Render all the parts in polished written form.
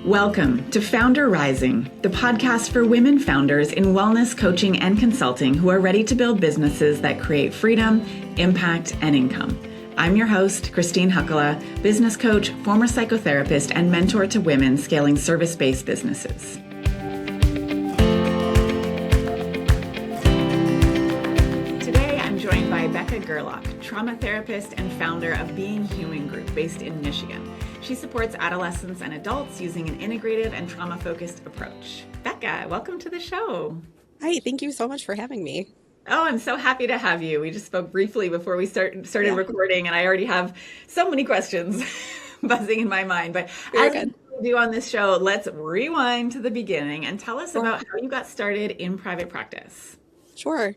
Welcome to Founder Rising, the podcast for women founders in wellness coaching and consulting who are ready to build businesses that create freedom, impact, and income. I'm your host, Christine Huckala, business coach, former psychotherapist, and mentor to women scaling service-based businesses. Today, I'm joined by Becca Gerlach, trauma therapist and founder of Being Human Group based in Michigan. She supports adolescents and adults using an integrative and trauma-focused approach. Becca, welcome to the show. Hi, thank you so much for having me. Oh, I'm so happy to have you. We just spoke briefly before we started recording, and I already have so many questions buzzing in my mind. But as we do on this show, let's rewind to the beginning and tell us about how you got started in private practice. Sure.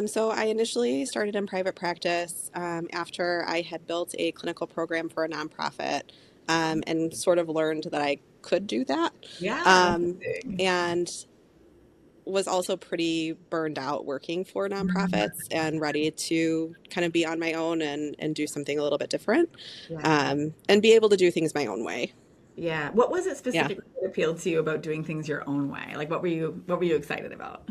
So I initially started in private practice after I had built a clinical program for a nonprofit and sort of learned that I could do that. And was also pretty burned out working for nonprofits and ready to kind of be on my own and do something a little bit different and be able to do things my own way. Yeah. What was it specifically that appealed to you about doing things your own way? Like what were you excited about?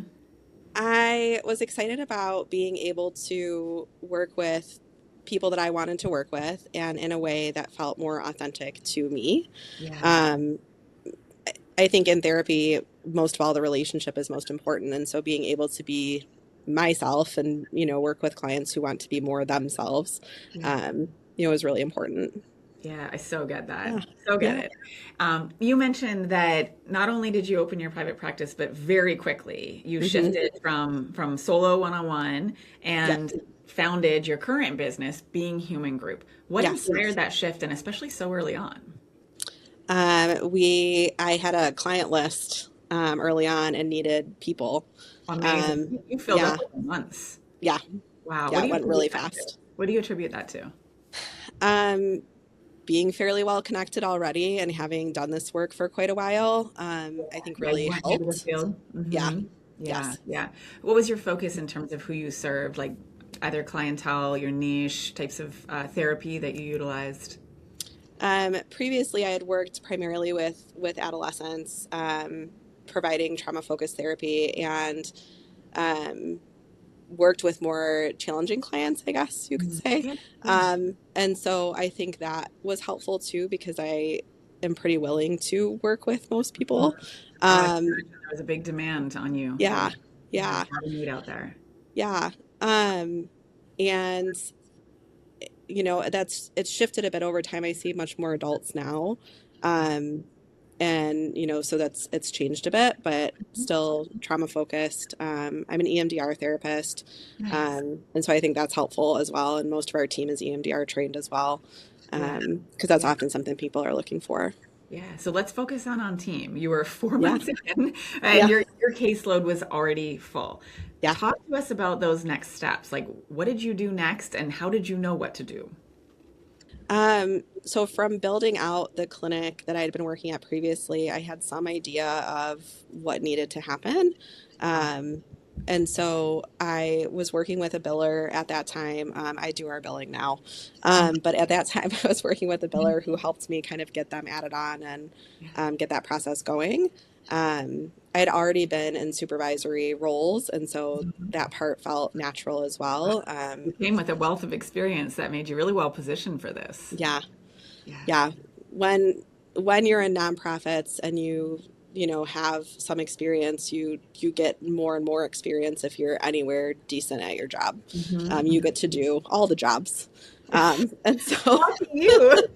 I was excited about being able to work with people that I wanted to work with and in a way that felt more authentic to me. I think in therapy, most of all, the relationship is most important. And so being able to be myself and, work with clients who want to be more themselves, is really important. Yeah, I so get that. So get it. You mentioned that not only did you open your private practice, but very quickly you shifted from solo one-on-one and founded your current business, Being Human Group. What inspired that shift, and especially so early on? I had a client list early on and needed people. Amazing. You filled up within months. Yeah. Wow. Yeah, it went really fast. What do you attribute that to? Being fairly well connected already and having done this work for quite a while, I think really helped. Yeah. What was your focus in terms of who you served, like either clientele, your niche, types of therapy that you utilized? Previously, I had worked primarily with adolescents, providing trauma-focused therapy and worked with more challenging clients, I guess you could say. And so I think that was helpful too, because I am pretty willing to work with most people. There was a big demand on you. Yeah. A need out there. Yeah. And it's shifted a bit over time. I see much more adults now. And, so it's changed a bit, but still trauma focused. I'm an EMDR therapist. And so I think that's helpful as well. And most of our team is EMDR trained as well. Because that's often something people are looking for. Yeah. So let's focus on team. You were 4 months in and your caseload was already full. Yeah. Talk to us about those next steps. Like, what did you do next and how did you know what to do? So from building out the clinic that I had been working at previously, I had some idea of what needed to happen. And so I was working with a biller at that time. I do our billing now. But at that time I was working with a biller who helped me kind of get them added on and get that process going. I had already been in supervisory roles, and so that part felt natural as well. You came with a wealth of experience that made you really well positioned for this. Yeah. When you're in nonprofits and you have some experience, you get more and more experience if you're anywhere decent at your job. You get to do all the jobs. And so you.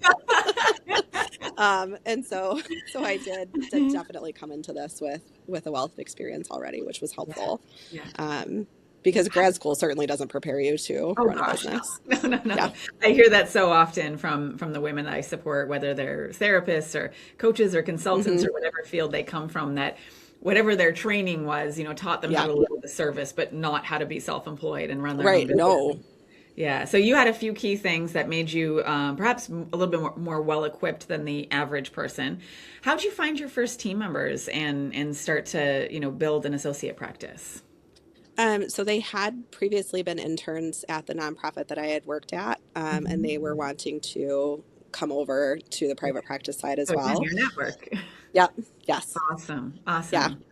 And so I did definitely come into this with a wealth of experience already, which was helpful. Because grad school certainly doesn't prepare you to run a business. No. Yeah. I hear that so often from the women that I support, whether they're therapists or coaches or consultants or whatever field they come from, that whatever their training was, taught them how to live the service, but not how to be self-employed and run their own business. No. Yeah. So you had a few key things that made you perhaps a little bit more well-equipped than the average person. How'd you find your first team members and start to, build an associate practice? So they had previously been interns at the nonprofit that I had worked at, and they were wanting to come over to the private practice side as well. Your network. Yep. Yes. Awesome. Yeah. Awesome.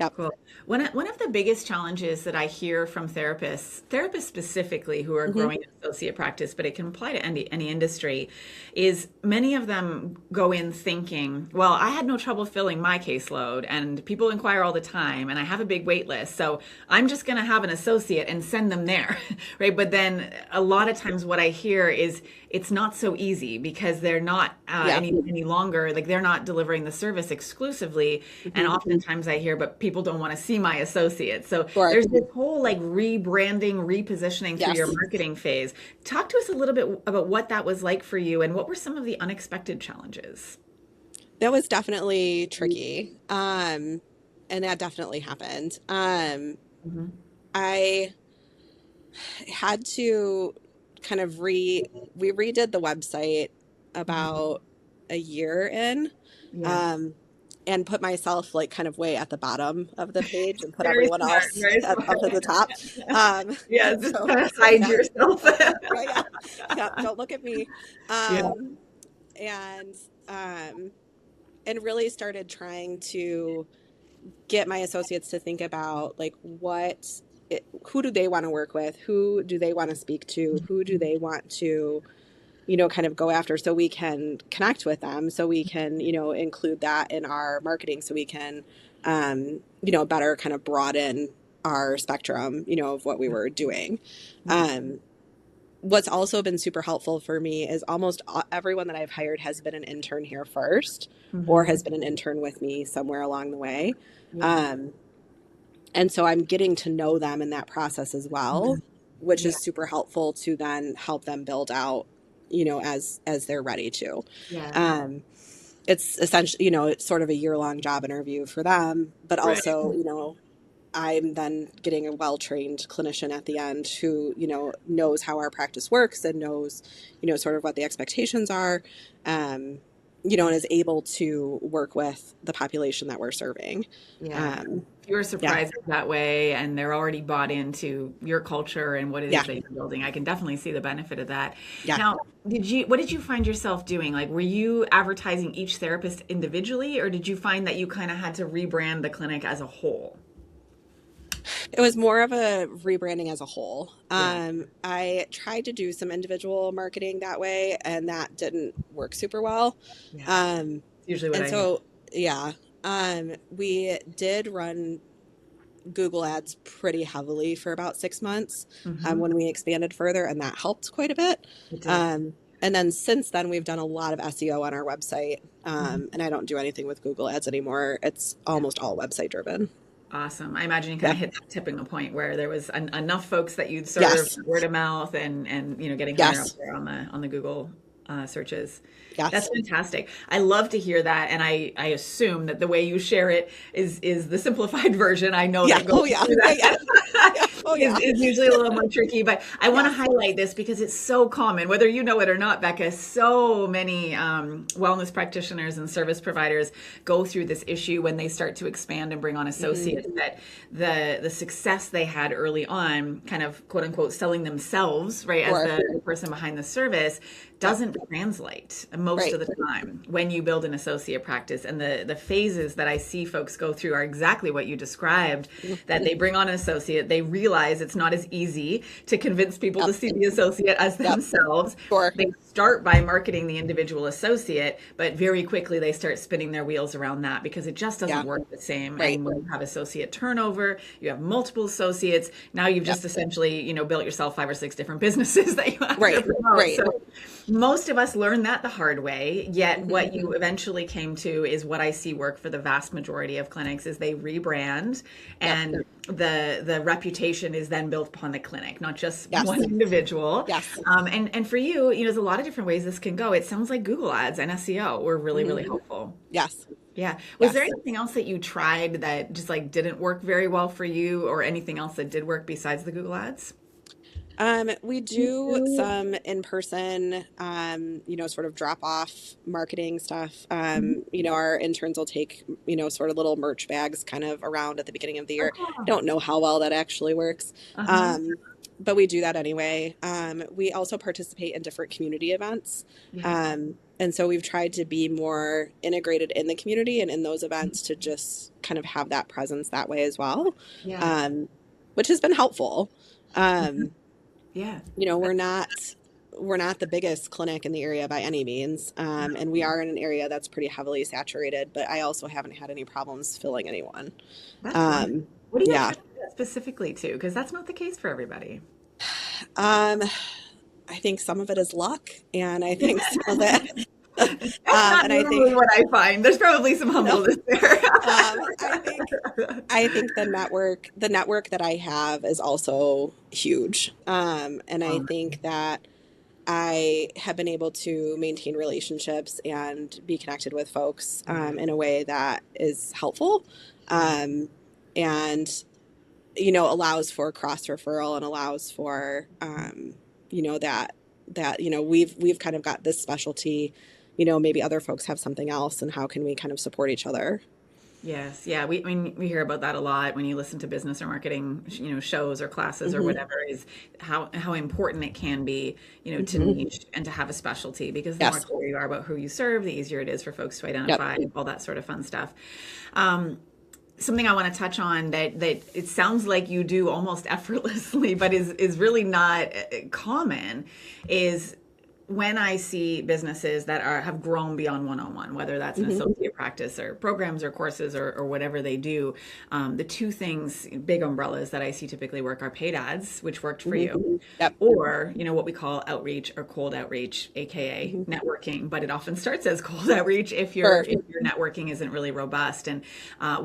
Yep. Cool. One of the biggest challenges that I hear from therapists specifically who are Hmm. growing an associate practice, but it can apply to any industry, is many of them go in thinking, well, I had no trouble filling my caseload and people inquire all the time and I have a big wait list. So I'm just going to have an associate and send them there. Right. But then a lot of times what I hear is it's not so easy because they're not Yeah. any longer, like they're not delivering the service exclusively. And Hmm. oftentimes I hear, but people don't want to see my associates. So Sure. there's this whole like rebranding, repositioning through your Yes. marketing phase. Talk to us a little bit about what that was like for you and what were some of the unexpected challenges? That was definitely tricky. And that definitely happened. Hmm. I had to kind of we redid the website about a year in, Yeah. um, and put myself like kind of way at the bottom of the page and put Very everyone smart. else Very up smart. at the top. Yeah, And just so kind of hide yeah, yourself. yeah, yeah, yeah. Don't look at me. Yeah. Um, and and really started trying to get my associates to think about like who do they want to work with, who do they want to speak to, who do they want to kind of go after, so we can connect with them, so we can include that in our marketing, so we can better kind of broaden our spectrum of what we were doing. Yeah. um, what's also been super helpful for me is almost everyone that I've hired has been an intern here first, or Hmm. has been an intern with me somewhere along the way. Yeah. Um, and so I'm getting to know them in that process as well, which Yeah. is super helpful to then help them build out, as they're ready to. Yeah. Um, it's essentially, it's sort of a year-long job interview for them, but Right. also, I'm then getting a well-trained clinician at the end who, knows how our practice works and knows, sort of what the expectations are, um, and is able to work with the population that we're serving. Yeah. Um, Fewer yeah. surprises that way, and they're already bought into your culture and what it Yeah. is that you're building. I can definitely see the benefit of that. Yeah. Now, what did you find yourself doing? Like, were you advertising each therapist individually, or did you find that you kind of had to rebrand the clinic as a whole? It was more of a rebranding as a whole. Yeah. I tried to do some individual marketing that way, and that didn't work super well. Yeah. Um, It's usually what and I hear. so, yeah, we did run Google ads pretty heavily for about 6 months, Hmm. when we expanded further, and that helped quite a bit. It did. And then since then, we've done a lot of SEO on our website, Mhm. and I don't do anything with Google ads anymore. It's almost all website driven. Awesome. I imagine you kind Yeah. of hit that tipping point where there was enough folks that you'd serve, Yes. word of mouth, and getting higher up Yes. there on the Google searches. That's Yes. fantastic. I love to hear that, and I assume that the way you share it is the simplified version. I know Yeah. that Oh going yeah. through Yeah. Yeah. that Yeah. Oh is, yeah. is usually a little more tricky, but I want to Yes. highlight this because it's so common, whether you know it or not, Becca. So many wellness practitioners and service providers go through this issue when they start to expand and bring on Hmm. associates, that the success they had early on, kind of quote unquote selling themselves, right, as Sure. the person behind the service, Yep. doesn't translate most Right. of the time when you build an associate practice. And the phases that I see folks go through are exactly what you described, that they bring on an associate, they realize it's not as easy to convince people to Yep. see the associate as Yep. themselves. Sure. They start by marketing the individual associate, but very quickly they start spinning their wheels around that because it just Yeah. doesn't work the same. Right. And when you have associate turnover, you have multiple associates. Now you've Yep. just essentially, built yourself 5 or 6 different businesses that you have to Right. promote. Right. So most of us learn that the hard way, yet what you eventually came to is what I see work for the vast majority of clinics is they rebrand, Yep. and the reputation is then built upon the clinic, not just Yes. one individual. Yes. And for you, there's a lot of different ways this can go. It sounds like Google ads and SEO were really, really Hmm. helpful. Yes. Yeah. Was there Yes. anything else that you tried that just like didn't work very well for you, or anything else that did work besides the Google ads? We do some in-person, sort of drop-off marketing stuff. Our interns will take, sort of little merch bags kind of around at the beginning of the year. I don't know how well that actually works. Uh-huh. But we do that anyway. We also participate in different community events. Yeah. And so we've tried to be more integrated in the community and in those events to just kind of have that presence that way as well, which has been helpful. We're not the biggest clinic in the area by any means. And we are in an area that's pretty heavily saturated, but I also haven't had any problems filling anyone. That's wonderful. What do you attribute that specifically to? Because that's not the case for everybody. I think some of it is luck, and I think some of it. That's not normally what I find. There's probably some humbleness there. I think the network that I have is also huge. And I think that I have been able to maintain relationships and be connected with folks in a way that is helpful, and allows for cross referral and allows for that we've kind of got this specialty. Maybe other folks have something else, and how can we kind of support each other? Yes. Yeah. We hear about that a lot when you listen to business or marketing, shows or classes or whatever, is how important it can be, to niche and to have a specialty, because the more clear you are about who you serve, the easier it is for folks to identify all that sort of fun stuff. Something I want to touch on that it sounds like you do almost effortlessly, but is really not common, is when I see businesses that have grown beyond one-on-one, whether that's an associate practice or programs or courses or whatever they do, the two things, big umbrellas that I see typically work are paid ads, which worked for you, or what we call outreach or cold outreach, aka networking. But it often starts as cold outreach if your networking isn't really robust. And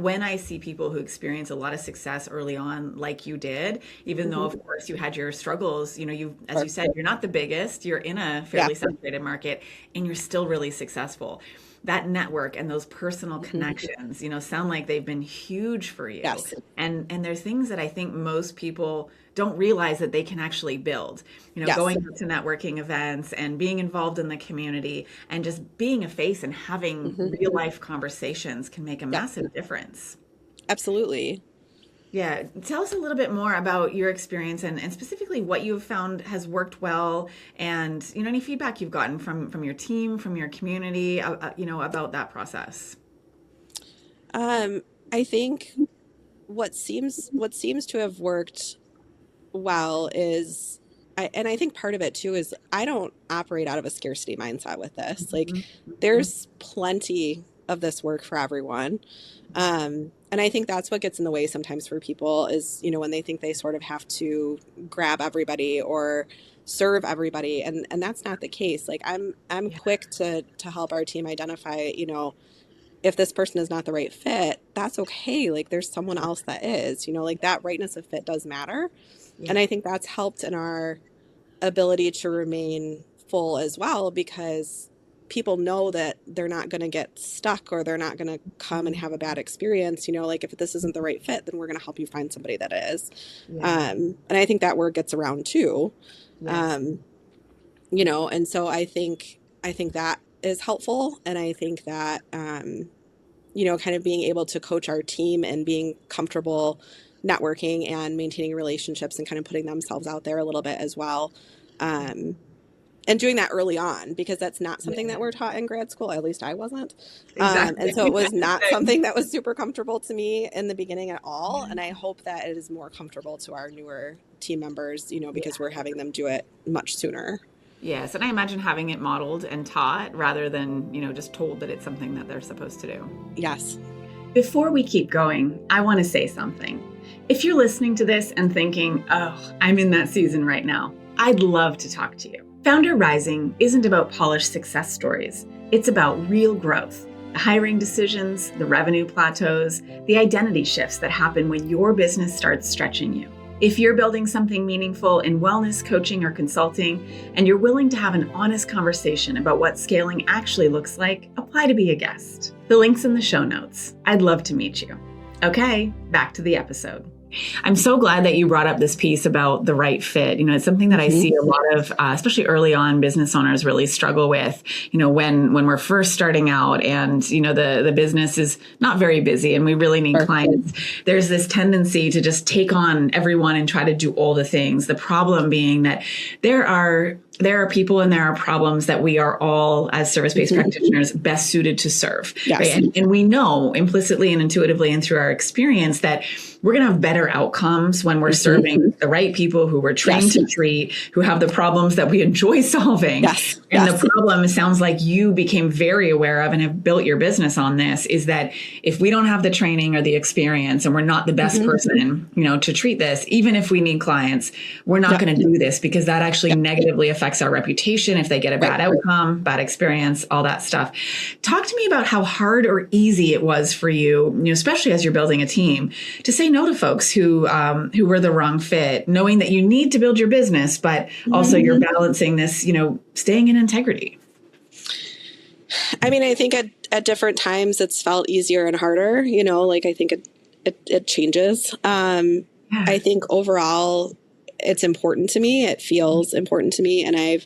when I see people who experience a lot of success early on, like you did, even though of course you had your struggles, you as you said, you're not the biggest, you're in a fairly saturated market, and you're still really successful. That network and those personal connections, sound like they've been huge for you. Yes. And there's things that I think most people don't realize that they can actually build, going to networking events and being involved in the community and just being a face and having real life conversations can make a massive difference. Absolutely. Yeah. Tell us a little bit more about your experience and specifically what you've found has worked well, and, any feedback you've gotten from your team, from your community, about that process. I think what seems to have worked well is, I think part of it too is I don't operate out of a scarcity mindset with this. Like there's plenty of this work for everyone. And I think that's what gets in the way sometimes for people is, when they think they sort of have to grab everybody or serve everybody. And that's not the case. Like I'm quick to help our team identify, if this person is not the right fit, that's okay. Like there's someone else that is, like that rightness of fit does matter. Yeah. And I think that's helped in our ability to remain full as well, because people know that they're not going to get stuck or they're not going to come and have a bad experience. Like if this isn't the right fit, then we're going to help you find somebody that is. Yeah. And I think that word gets around too. Yes. And so I think that is helpful. And I think that, kind of being able to coach our team and being comfortable networking and maintaining relationships and kind of putting themselves out there a little bit as well. And doing that early on, because that's not something that we're taught in grad school. At least I wasn't. Exactly. And so it was not something that was super comfortable to me in the beginning at all. And I hope that it is more comfortable to our newer team members, because we're having them do it much sooner. Yes. And I imagine having it modeled and taught rather than, just told that it's something that they're supposed to do. Yes. Before we keep going, I want to say something. If you're listening to this and thinking, oh, I'm in that season right now, I'd love to talk to you. FoundHer Rising isn't about polished success stories. It's about real growth, the hiring decisions, the revenue plateaus, the identity shifts that happen when your business starts stretching you. If you're building something meaningful in wellness, coaching, or consulting, and you're willing to have an honest conversation about what scaling actually looks like, apply to be a guest. The link's in the show notes. I'd love to meet you. Okay, back to the episode. I'm so glad that you brought up this piece about the right fit. It's something that I see a lot of, especially early on, business owners really struggle with, when we're first starting out and, the business is not very busy and we really need clients. There's this tendency to just take on everyone and try to do all the things. The problem being that there are there are people and there are problems that we are all, as service-based practitioners, best suited to serve. Yes. Right? And we know implicitly and intuitively and through our experience that we're going to have better outcomes when we're serving the right people who we're trained to treat, who have the problems that we enjoy solving. Yes. And the problem, sounds like you became very aware of and have built your business on this, is that if we don't have the training or the experience and we're not the best person, to treat this, even if we need clients, we're not going to do this because that actually negatively affects our reputation if they get a bad outcome, bad experience, all that stuff. Talk to me about how hard or easy it was for you, especially as you're building a team, to say no to folks who were the wrong fit, knowing that you need to build your business, but also you're balancing this, staying in integrity. I mean, I think at different times it's felt easier and harder, I think it changes. I think overall it's important to me. It feels important to me. And I've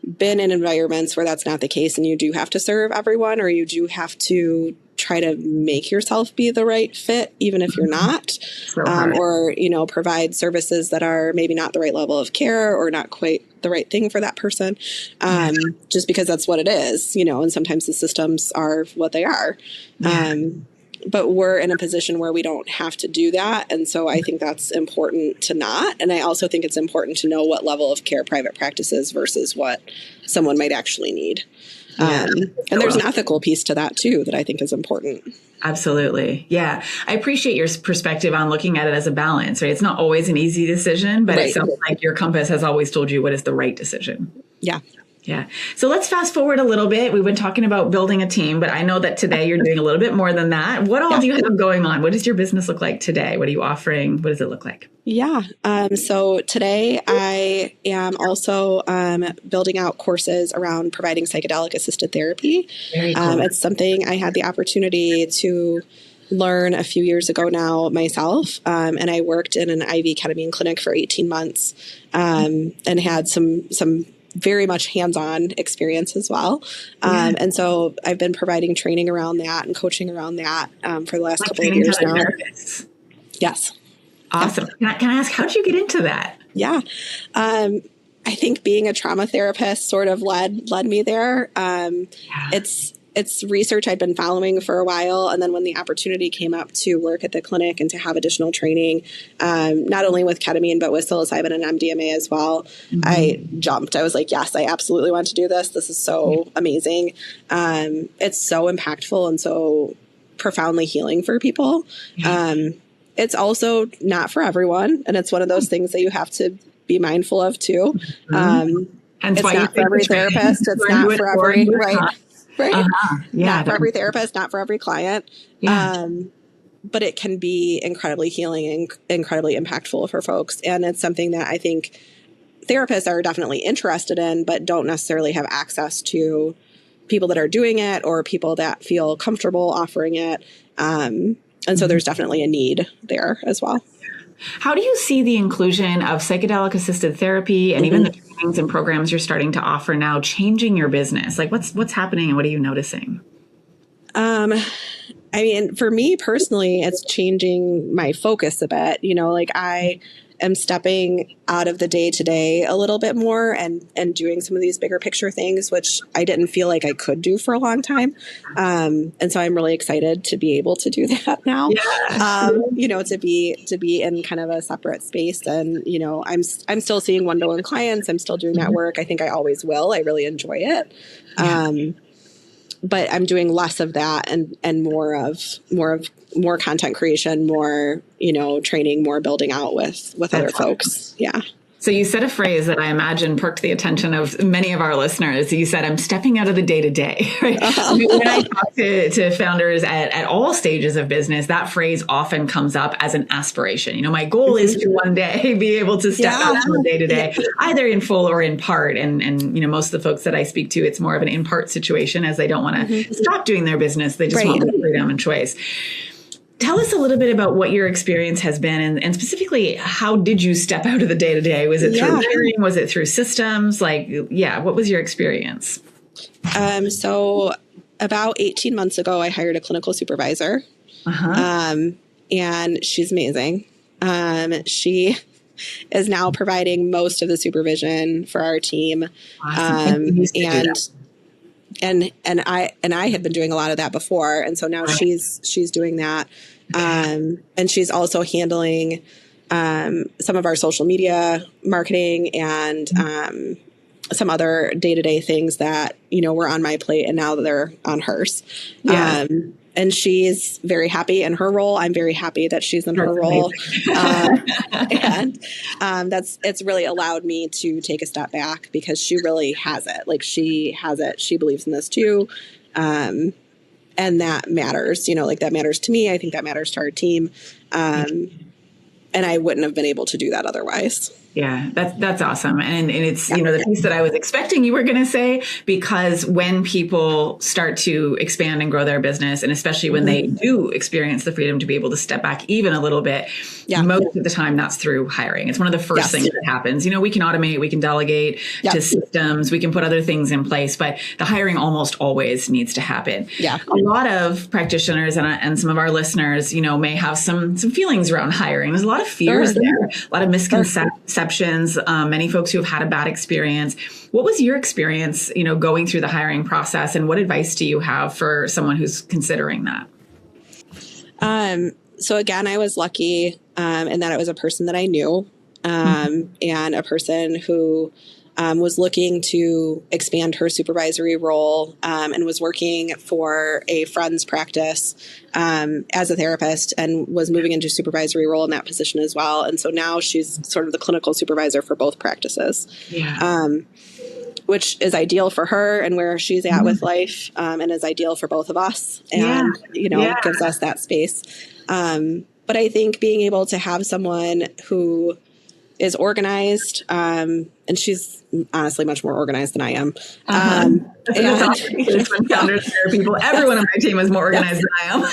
been in environments where that's not the case and you do have to serve everyone, or you do have to try to make yourself be the right fit, even if you're not, or, provide services that are maybe not the right level of care or not quite the right thing for that person, just because that's what it is, and sometimes the systems are what they are. But we're in a position where we don't have to do that. And so I think that's important to not. And I also think it's important to know what level of care private practice is versus what someone might actually need. And there's an ethical piece to that too that I think is important. Absolutely. Yeah. I appreciate your perspective on looking at it as a balance, right? It's not always an easy decision, but it sounds like your compass has always told you what is the right decision. Yeah. Yeah. So let's fast forward a little bit. We've been talking about building a team, but I know that today you're doing a little bit more than that. What all do you have going on? What does your business look like today? What are you offering? What does it look like? Yeah. So today I am also building out courses around providing psychedelic assisted therapy. Very cool. It's something I had the opportunity to learn a few years ago now myself. And I worked in an IV ketamine clinic for 18 months and had some very much hands-on experience as well. And so I've been providing training around that and coaching around that for the last couple of years now. Therapists. Yes. Awesome. Can I ask, how did you get into that? Yeah. I think being a trauma therapist sort of led me there. It's research I'd been following for a while. And then when the opportunity came up to work at the clinic and to have additional training, not only with ketamine, but with psilocybin and MDMA as well, I jumped. I was like, yes, I absolutely want to do this. This is so amazing. It's so impactful and so profoundly healing for people. It's also not for everyone. And it's one of those things that you have to be mindful of too. And it's not for every therapist. It's not for every, right. Not for every therapist, not for every client. But it can be incredibly healing and incredibly impactful for folks. And it's something that I think therapists are definitely interested in, but don't necessarily have access to people that are doing it or people that feel comfortable offering it. And so there's definitely a need there as well. How do you see the inclusion of psychedelic assisted therapy and even the trainings and programs you're starting to offer now changing your business? Like what's happening and what are you noticing? I mean, for me personally, it's changing my focus a bit. I am stepping out of the day-to-day a little bit more and doing some of these bigger picture things, which I didn't feel like I could do for a long time. And so I'm really excited to be able to do that now, to be in kind of a separate space. And, I'm still seeing one-to-one clients. I'm still doing that work. I think I always will. I really enjoy it. But I'm doing less of that and more content creation, more, training, more building out with other folks. Yeah. So you said a phrase that I imagine perked the attention of many of our listeners. You said, I'm stepping out of the day-to-day. Right? When I talk to founders at all stages of business, that phrase often comes up as an aspiration. My goal is to one day be able to step out of the day-to-day, either in full or in part. And most of the folks that I speak to, it's more of an in-part situation as they don't want to stop doing their business. They just want more freedom and choice. Tell us a little bit about what your experience has been and specifically, how did you step out of the day-to-day? Was it through hiring? Was it through systems? What was your experience? So about 18 months ago, I hired a clinical supervisor and she's amazing. She is now providing most of the supervision for our team. Awesome. And I had been doing a lot of that before. And so now she's doing that. And she's also handling some of our social media marketing and some other day-to-day things that, were on my plate and now they're on hers. Yeah. And she's very happy in her role. I'm very happy that she's in her role. And it's really allowed me to take a step back because she really has it. Like she has it. She believes in this too. And that matters, that matters to me. I think that matters to our team. And I wouldn't have been able to do that otherwise. Yeah, that's awesome. And it's, the piece that I was expecting you were going to say, because when people start to expand and grow their business, and especially when they do experience the freedom to be able to step back even a little bit, most of the time that's through hiring. It's one of the first things that happens. We can automate, we can delegate to systems, we can put other things in place, but the hiring almost always needs to happen. Yeah. A lot of practitioners and some of our listeners, may have some feelings around hiring. There's a lot of fears there, a lot of misconceptions. Many folks who have had a bad experience. What was your experience, going through the hiring process, and what advice do you have for someone who's considering that? So again, I was lucky in that it was a person that I knew and a person who was looking to expand her supervisory role and was working for a friend's practice as a therapist and was moving into a supervisory role in that position as well. And so now she's sort of the clinical supervisor for both practices, which is ideal for her and where she's at with life and is ideal for both of us and, gives us that space. But I think being able to have someone who is organized, and she's honestly much more organized than I am. When founders hire people, everyone on my team is more organized than I am.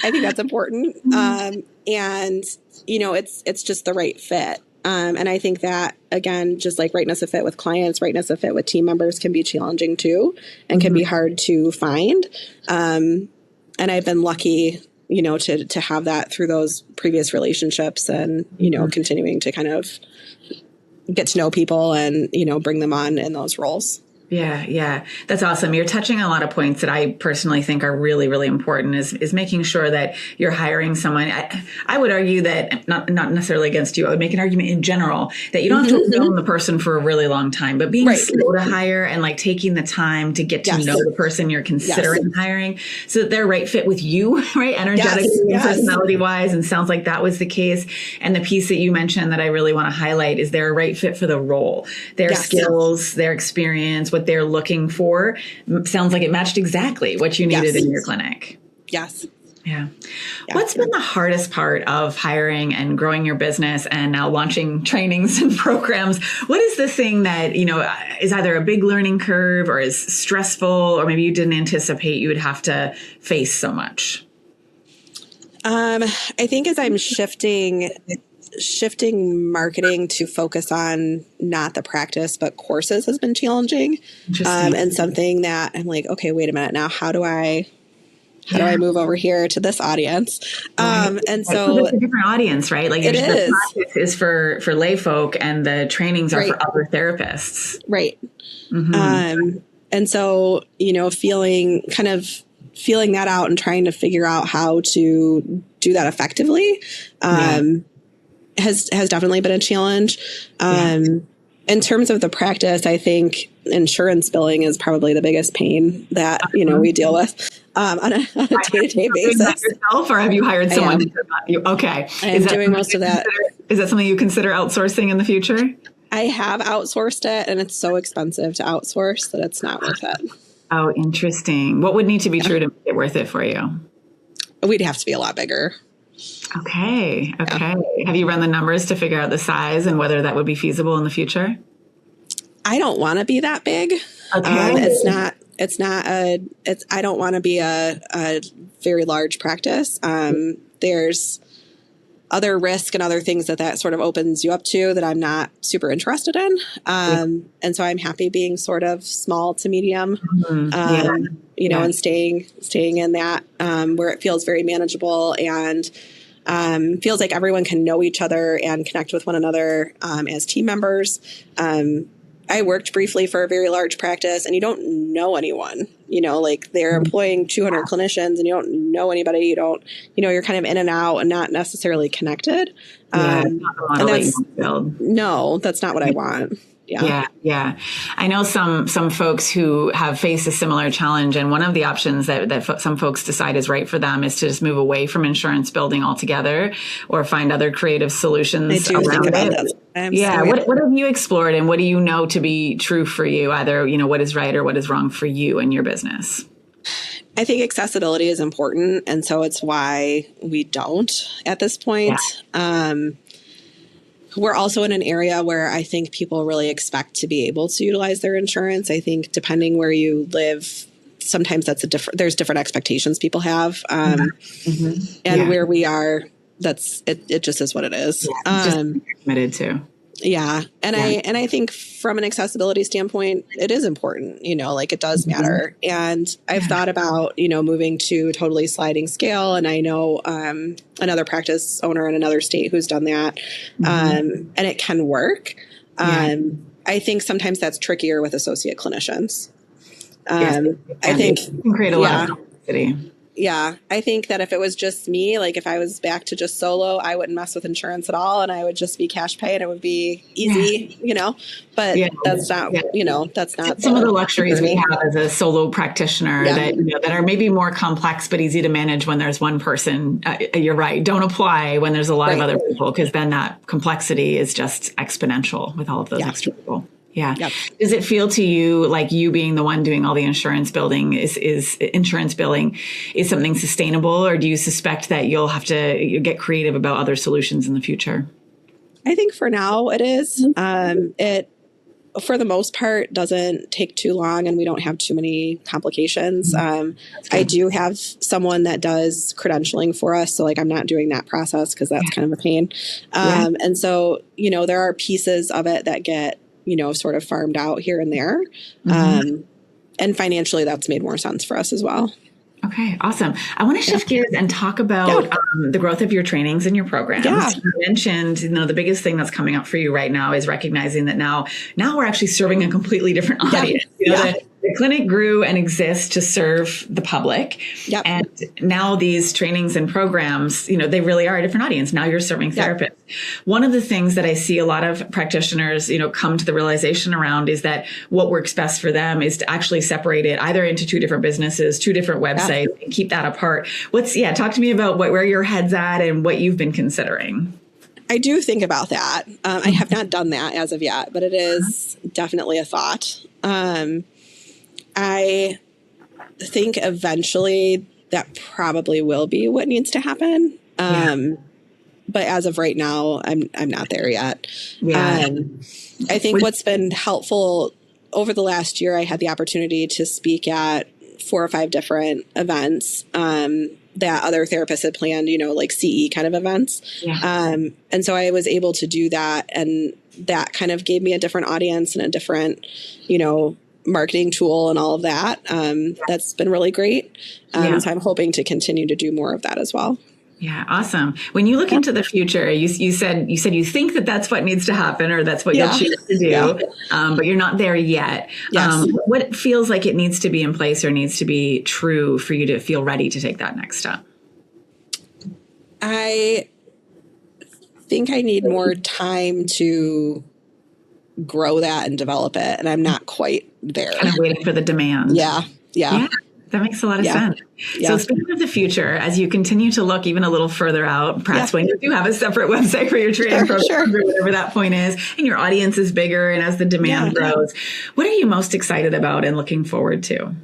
I think that's important. And it's just the right fit. And I think that, again, just like rightness of fit with clients, rightness of fit with team members can be challenging too, and can be hard to find. And I've been lucky to have that through those previous relationships and, continuing to kind of get to know people and, bring them on in those roles. Yeah. That's awesome. You're touching on a lot of points that I personally think are really, really important is making sure that you're hiring someone. I would argue that not necessarily against you. I would make an argument in general that you don't have to know the person for a really long time, but being slow to hire and like taking the time to get to know the person you're considering hiring so that they're a right fit with you, right? Energetically and personality wise. And sounds like that was the case. And the piece that you mentioned that I really want to highlight is they're a right fit for the role, their skills, their experience, what they're looking for. Sounds like it matched exactly what you needed in your clinic. Yes. Yeah. What's been the hardest part of hiring and growing your business and now launching trainings and programs? What is the thing that, is either a big learning curve or is stressful, or maybe you didn't anticipate you would have to face so much? I think as I'm shifting marketing to focus on not the practice, but courses has been challenging. And something that I'm like, okay, wait a minute now. How do I move over here to this audience? And so it's a different audience, right? Like it the practice is for lay folk and the trainings are for other therapists. Right. And so, feeling that out and trying to figure out how to do that effectively, has definitely been a challenge. In terms of the practice, I think insurance billing is probably the biggest pain that, we deal with on a day-to-day basis. Yourself, or have you hired someone? Okay. I am doing most of that. Is that something you consider outsourcing in the future? I have outsourced it, and it's so expensive to outsource that it's not worth it. Oh, interesting. What would need to be true to make it worth it for you? We'd have to be a lot bigger. Okay. Have you run the numbers to figure out the size and whether that would be feasible in the future? I don't want to be that big. Okay. I don't want to be a very large practice. There's other risk and other things that sort of opens you up to that I'm not super interested in. And so I'm happy being sort of small to medium, and staying in that, where it feels very manageable and, Feels like everyone can know each other and connect with one another as team members. I worked briefly for a very large practice, and you don't know anyone, like they're employing 200 clinicians and you don't know anybody. You're kind of in and out and not necessarily connected. Not the model that you want to build. No, that's not what I want. Yeah. I know some folks who have faced a similar challenge, and one of the options that some folks decide is right for them is to just move away from insurance building altogether, or find other creative solutions I do around think about it. that. What have you explored, and what do you know to be true for you? Either what is right or what is wrong for you and your business? I think accessibility is important, and so it's why we don't at this point. We're also in an area where I think people really expect to be able to utilize their insurance. I think depending where you live, sometimes there's different expectations people have. Where we are, it just is what it is. Just committed to. Yeah. And I think from an accessibility standpoint, it is important, it does matter. And I've thought about, moving to totally sliding scale. And I know another practice owner in another state who's done that. And it can work. I think sometimes that's trickier with associate clinicians. I think it can create a lot of complexity. Yeah. I think that if it was just me, like if I was back to just solo, I wouldn't mess with insurance at all. And I would just be cash pay and it would be easy, but that's not, that's not some of the luxuries we have as a solo practitioner that are maybe more complex, but easy to manage when there's one person. You're right. Don't apply when there's a lot of other people, because then that complexity is just exponential with all of those extra people. Yeah. Yep. Does it feel to you like you being the one doing all the insurance building is insurance billing is something sustainable, or do you suspect that you'll have to get creative about other solutions in the future? I think for now it is. It, for the most part, doesn't take too long and we don't have too many complications. I do have someone that does credentialing for us. So like I'm not doing that process because that's kind of a pain. And so, there are pieces of it that get sort of farmed out here and there. And financially, that's made more sense for us as well. Okay, awesome. I want to shift gears and talk about the growth of your trainings and your programs. You mentioned, the biggest thing that's coming up for you right now is recognizing that now we're actually serving a completely different audience. The clinic grew and exists to serve the public. And now these trainings and programs, they really are a different audience. Now you're serving therapists. One of the things that I see a lot of practitioners, come to the realization around is that what works best for them is to actually separate it either into two different businesses, two different websites, and keep that apart. Talk to me about where your head's at and what you've been considering. I do think about that. I have not done that as of yet, but it is definitely a thought. I think eventually that probably will be what needs to happen. But as of right now, I'm not there yet. I think what's been helpful over the last year, I had the opportunity to speak at 4 or 5 different events that other therapists had planned, like CE kind of events. And so I was able to do that. And that kind of gave me a different audience and a different, marketing tool and all of that. That's been really great. So I'm hoping to continue to do more of that as well. Yeah. Awesome. When you look into the future, you said you think that that's what needs to happen, or that's what you'll choose to do, but you're not there yet. What feels like it needs to be in place or needs to be true for you to feel ready to take that next step? I think I need more time to grow that and develop it. And I'm not quite there. Kind of waiting for the demand. Yeah. That makes a lot of sense. So speaking of the future, as you continue to look even a little further out, perhaps when you do have a separate website for your training program, or whatever that point is, and your audience is bigger and as the demand grows, what are you most excited about and looking forward to?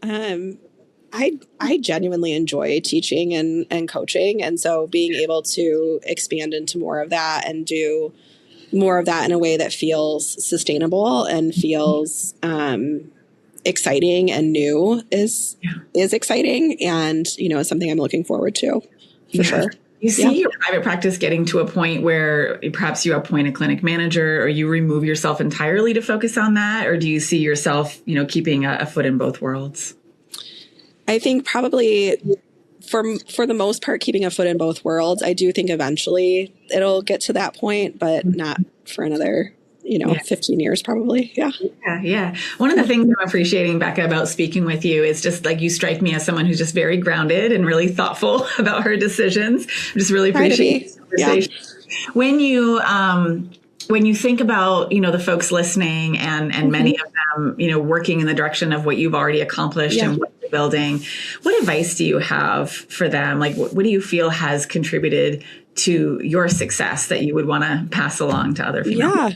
I genuinely enjoy teaching and coaching. And so being able to expand into more of that and do more of that in a way that feels sustainable and feels exciting and new is exciting, and is something I'm looking forward to for sure. You see your private practice getting to a point where perhaps you appoint a clinic manager, or you remove yourself entirely to focus on that, or do you see yourself keeping a foot in both worlds? I think probably for the most part, keeping a foot in both worlds. I do think eventually it'll get to that point, but not for another, 15 years probably. Yeah. Yeah. One of the things I'm appreciating, Becca, about speaking with you is just like you strike me as someone who's just very grounded and really thoughtful about her decisions. I just really appreciate this conversation. Yeah. When you think about, the folks listening and many of them, working in the direction of what you've already accomplished and what you're building, what advice do you have for them? Like, what do you feel has contributed to your success that you would want to pass along to other females? Yeah.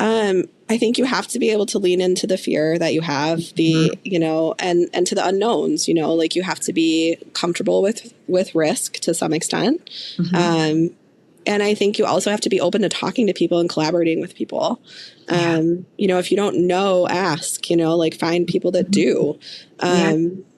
I think you have to be able to lean into the fear that you have, and to the unknowns, like you have to be comfortable with risk to some extent. And I think you also have to be open to talking to people and collaborating with people. If you don't know, ask, find people that do.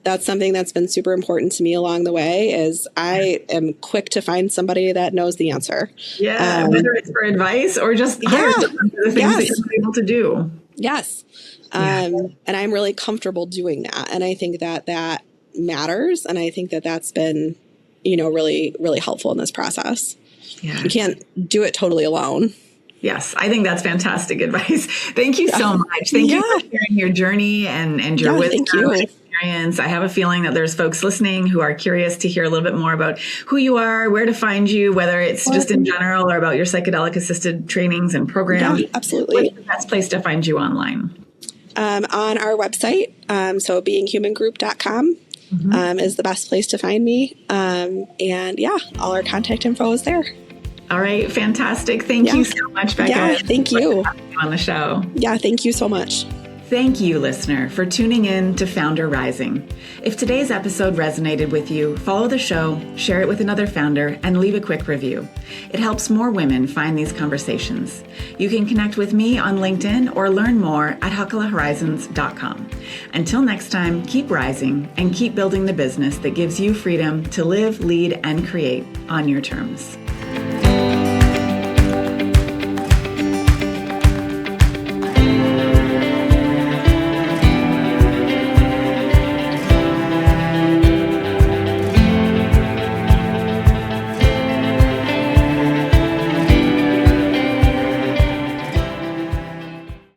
That's something that's been super important to me along the way is I am quick to find somebody that knows the answer. Whether it's for advice or just hire someone for the things that you're able to do. Yes. And I'm really comfortable doing that. And I think that matters. And I think that's been, really, really helpful in this process. Yeah. You can't do it totally alone. Yes, I think that's fantastic advice. Thank you so much. Thank you for sharing your journey and your wisdom and experience. I have a feeling that there's folks listening who are curious to hear a little bit more about who you are, where to find you, whether it's just in general or about your psychedelic-assisted trainings and programs. Yeah, absolutely. What's the best place to find you online? On our website, so beinghumangroup.com. Is the best place to find me. All our contact info is there. All right. Fantastic. Thank you so much, Becca. Yeah, thank you. On the show. Yeah, thank you so much. Thank you, listener, for tuning in to FoundHer Rising. If today's episode resonated with you, follow the show, share it with another founder, and leave a quick review. It helps more women find these conversations. You can connect with me on LinkedIn or learn more at hucklehorizons.com. Until next time, keep rising and keep building the business that gives you freedom to live, lead, and create on your terms.